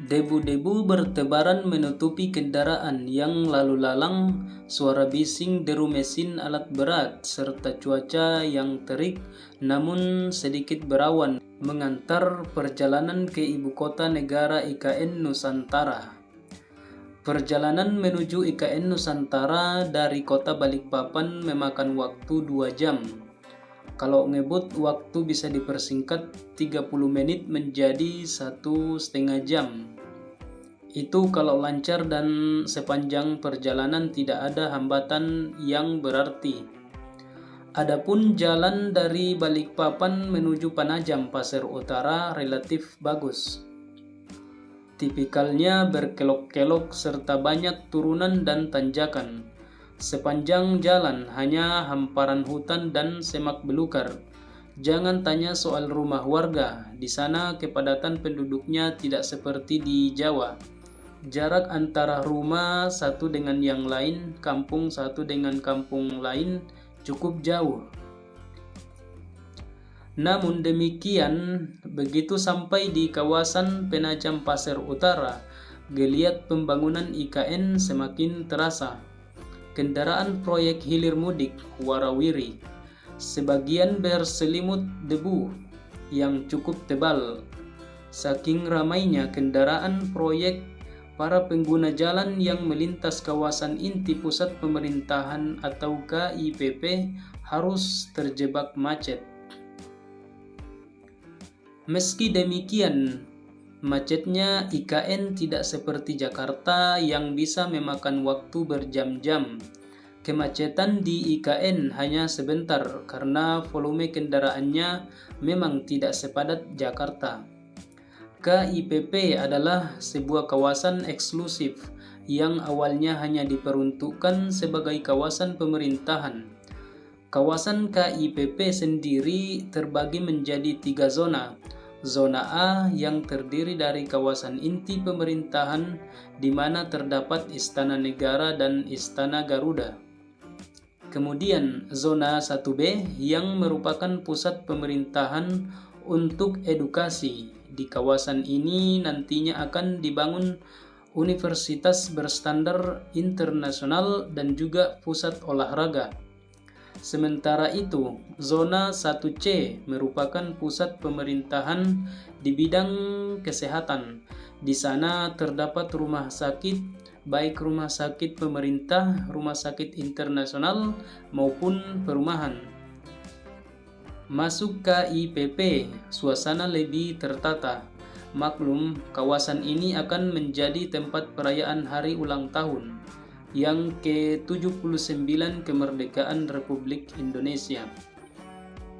Debu-debu bertebaran menutupi kendaraan yang lalu lalang, suara bising deru mesin alat berat, serta cuaca yang terik namun sedikit berawan mengantar perjalanan ke ibu kota negara IKN Nusantara. Perjalanan menuju IKN Nusantara dari kota Balikpapan memakan waktu 2 jam. Kalau ngebut waktu bisa dipersingkat 30 menit menjadi 1,5 jam. Itu kalau lancar dan sepanjang perjalanan tidak ada hambatan yang berarti. Adapun jalan dari Balikpapan menuju Panajam Pasir Utara relatif bagus. Tipikalnya berkelok-kelok serta banyak turunan dan tanjakan. Sepanjang jalan hanya hamparan hutan dan semak belukar. Jangan tanya soal rumah warga, di sana kepadatan penduduknya tidak seperti di Jawa. Jarak antara rumah satu dengan yang lain, kampung satu dengan kampung lain cukup jauh. Namun demikian, begitu sampai di kawasan Penajam Pasir Utara, geliat pembangunan IKN semakin terasa. Kendaraan proyek hilir mudik warawiri, sebagian berselimut debu yang cukup tebal. Saking ramainya kendaraan proyek, para pengguna jalan yang melintas kawasan inti pusat pemerintahan atau KIPP harus terjebak macet. Meski demikian, macetnya IKN tidak seperti Jakarta yang bisa memakan waktu berjam-jam. Kemacetan di IKN hanya sebentar karena volume kendaraannya memang tidak sepadat Jakarta. KIPP adalah sebuah kawasan eksklusif yang awalnya hanya diperuntukkan sebagai kawasan pemerintahan. Kawasan KIPP sendiri terbagi menjadi 3 zona. Zona A yang terdiri dari kawasan inti pemerintahan di mana terdapat Istana Negara dan Istana Garuda. Kemudian zona 1B yang merupakan pusat pemerintahan untuk edukasi. Di kawasan ini nantinya akan dibangun universitas berstandar internasional dan juga pusat olahraga. Sementara itu, zona 1C merupakan pusat pemerintahan di bidang kesehatan. Di sana terdapat rumah sakit, baik rumah sakit pemerintah, rumah sakit internasional, maupun perumahan. Masuk KIPP, suasana lebih tertata. Maklum, kawasan ini akan menjadi tempat perayaan hari ulang tahun yang ke-79 kemerdekaan Republik Indonesia.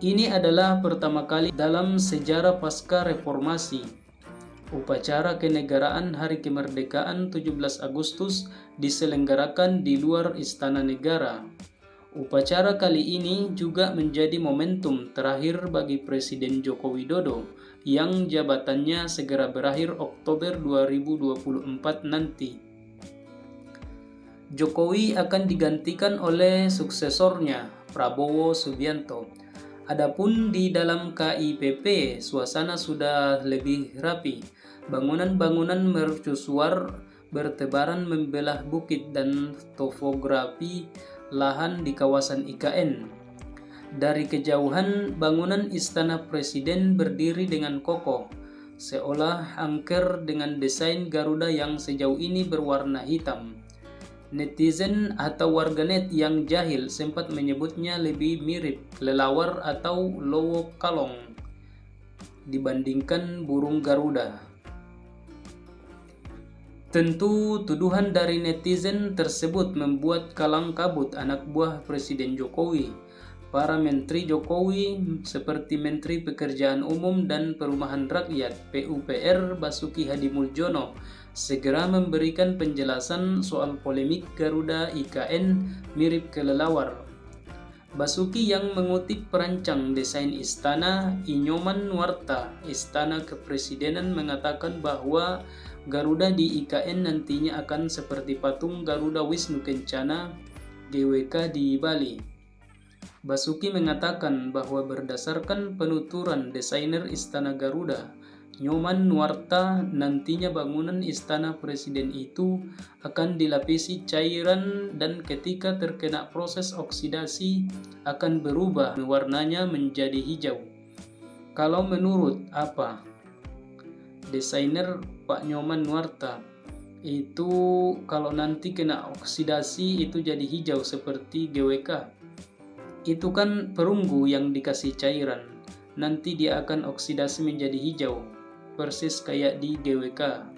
Ini adalah pertama kali dalam sejarah pasca reformasi. Upacara kenegaraan Hari Kemerdekaan 17 Agustus diselenggarakan di luar Istana Negara. Upacara kali ini juga menjadi momentum terakhir bagi Presiden Joko Widodo yang jabatannya segera berakhir Oktober 2024 nanti. Jokowi akan digantikan oleh suksesornya, Prabowo Subianto. Adapun di dalam KIPP, suasana sudah lebih rapi. Bangunan-bangunan mercusuar bertebaran membelah bukit dan topografi lahan di kawasan IKN. Dari kejauhan, bangunan Istana Presiden berdiri dengan kokoh, seolah angker dengan desain Garuda yang sejauh ini berwarna hitam. Netizen atau warganet yang jahil sempat menyebutnya lebih mirip kelelawar atau lowo kalong dibandingkan burung Garuda. Tentu tuduhan dari netizen tersebut membuat kalang kabut anak buah Presiden Jokowi. Para menteri Jokowi seperti Menteri Pekerjaan Umum dan Perumahan Rakyat PUPR Basuki Hadimuljono segera memberikan penjelasan soal polemik Garuda IKN mirip kelelawar. Basuki yang mengutip perancang desain istana Inyoman Nuarta Istana Kepresidenan mengatakan bahwa Garuda di IKN nantinya akan seperti patung Garuda Wisnu Kencana GWK di Bali. Basuki mengatakan bahwa berdasarkan penuturan desainer Istana Garuda, Nyoman Nuarta, nantinya bangunan istana presiden itu akan dilapisi cairan dan ketika terkena proses oksidasi akan berubah warnanya menjadi hijau. Kalau menurut desainer Pak Nyoman Nuarta, itu kalau nanti kena oksidasi itu jadi hijau seperti GWK. Itu kan perunggu yang dikasih cairan, nanti dia akan oksidasi menjadi hijau, persis kayak di GWK.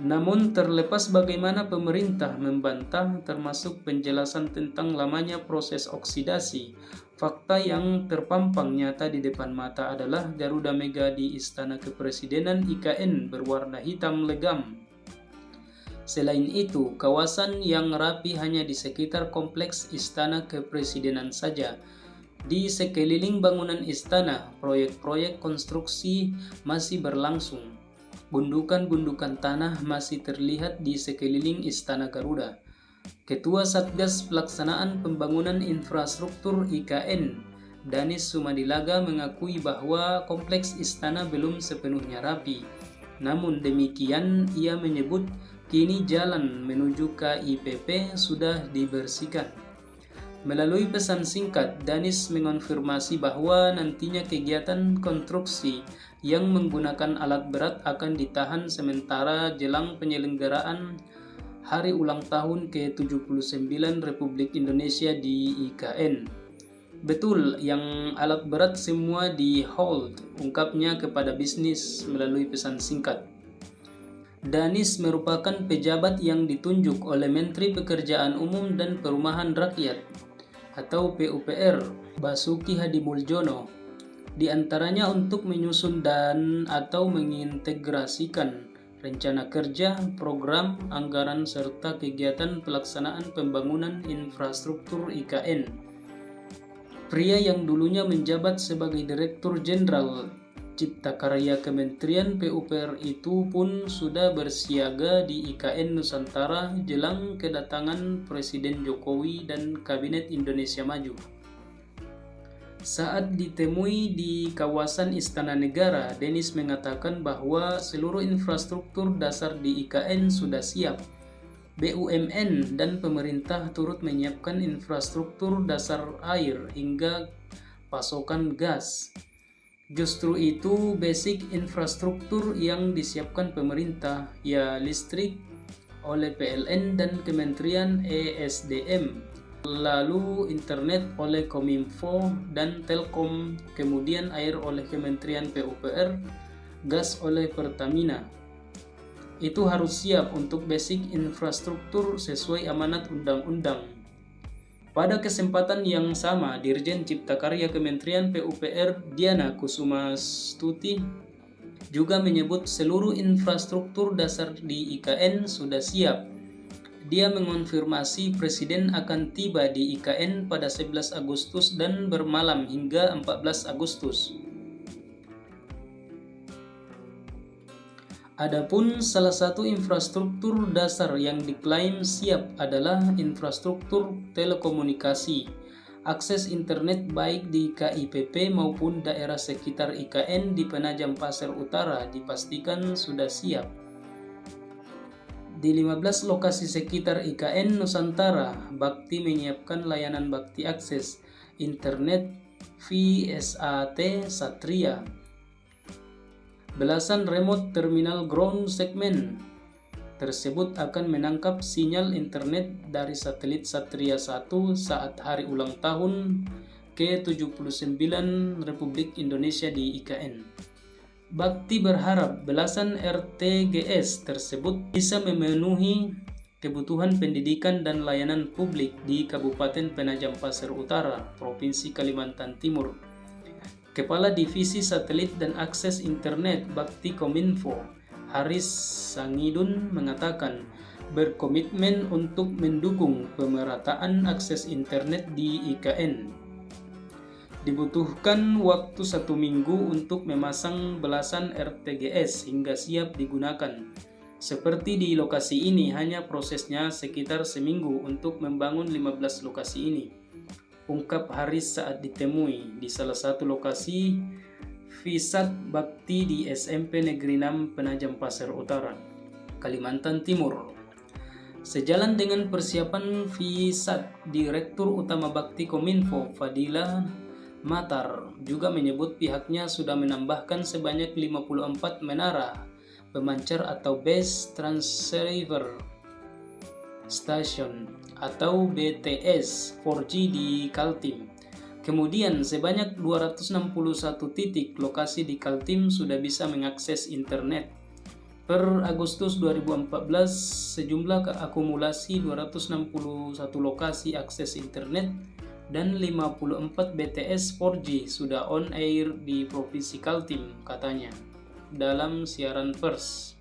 Namun terlepas bagaimana pemerintah membantah termasuk penjelasan tentang lamanya proses oksidasi, fakta yang terpampang nyata di depan mata adalah Garuda Mega di Istana Kepresidenan IKN berwarna hitam legam. Selain itu, kawasan yang rapi hanya di sekitar kompleks Istana Kepresidenan saja. Di sekeliling bangunan istana, proyek-proyek konstruksi masih berlangsung. Gundukan-gundukan tanah masih terlihat di sekeliling Istana Garuda. Ketua Satgas Pelaksanaan Pembangunan Infrastruktur IKN, Danis Sumadilaga, mengakui bahwa kompleks istana belum sepenuhnya rapi. Namun demikian, ia menyebut kini jalan menuju KIPP sudah dibersihkan. Melalui pesan singkat, Danis mengonfirmasi bahwa nantinya kegiatan konstruksi yang menggunakan alat berat akan ditahan sementara jelang penyelenggaraan Hari Ulang Tahun ke-79 Republik Indonesia di IKN. Betul, yang alat berat semua di hold, ungkapnya kepada bisnis melalui pesan singkat. Danis merupakan pejabat yang ditunjuk oleh Menteri Pekerjaan Umum dan Perumahan Rakyat atau PUPR Basuki Hadimuljono, di antaranya untuk menyusun dan atau mengintegrasikan rencana kerja, program, anggaran serta kegiatan pelaksanaan pembangunan infrastruktur IKN. Pria yang dulunya menjabat sebagai Direktur Jenderal Cipta Karya Kementerian PUPR itu pun sudah bersiaga di IKN Nusantara jelang kedatangan Presiden Jokowi dan Kabinet Indonesia Maju. Saat ditemui di kawasan Istana Negara, Danis mengatakan bahwa seluruh infrastruktur dasar di IKN sudah siap. BUMN dan pemerintah turut menyiapkan infrastruktur dasar air hingga pasokan gas. Justru itu basic infrastruktur yang disiapkan pemerintah, ya listrik oleh PLN dan Kementerian ESDM, lalu internet oleh Kominfo dan Telkom, kemudian air oleh Kementerian PUPR, gas oleh Pertamina. Itu harus siap untuk basic infrastruktur sesuai amanat undang-undang. Pada kesempatan yang sama, Dirjen Cipta Karya Kementerian PUPR Diana Kusumastuti juga menyebut seluruh infrastruktur dasar di IKN sudah siap. Dia mengonfirmasi Presiden akan tiba di IKN pada 11 Agustus dan bermalam hingga 14 Agustus. Adapun salah satu infrastruktur dasar yang diklaim siap adalah infrastruktur telekomunikasi. Akses internet baik di KIPP maupun daerah sekitar IKN di Penajam Pasir Utara dipastikan sudah siap. Di 15 lokasi sekitar IKN Nusantara, Bakti menyiapkan layanan bakti akses internet VSAT Satria. Belasan remote terminal ground segment tersebut akan menangkap sinyal internet dari satelit Satria 1 saat hari ulang tahun ke-79 Republik Indonesia di IKN. Bakti berharap belasan RTGS tersebut bisa memenuhi kebutuhan pendidikan dan layanan publik di Kabupaten Penajam Pasir Utara, Provinsi Kalimantan Timur. Kepala Divisi Satelit dan Akses Internet Bakti Kominfo, Haris Sangidun, mengatakan berkomitmen untuk mendukung pemerataan akses internet di IKN. Dibutuhkan waktu 1 minggu untuk memasang belasan RTGS hingga siap digunakan. Seperti di lokasi ini, hanya prosesnya sekitar seminggu untuk membangun 15 lokasi ini, ungkap Haris saat ditemui di salah satu lokasi Visat Bakti di SMP Negeri 6 Penajam Pasir Utara, Kalimantan Timur. Sejalan dengan persiapan Visat, Direktur Utama Bakti Kominfo Fadila Matar juga menyebut pihaknya sudah menambahkan sebanyak 54 menara pemancar atau Base Transceiver Station atau BTS 4G di Kaltim. Kemudian sebanyak 261 titik lokasi di Kaltim sudah bisa mengakses internet. Per Agustus 2014, sejumlah akumulasi 261 lokasi akses internet dan 54 BTS 4G sudah on air di Provinsi Kaltim, katanya dalam siaran pers.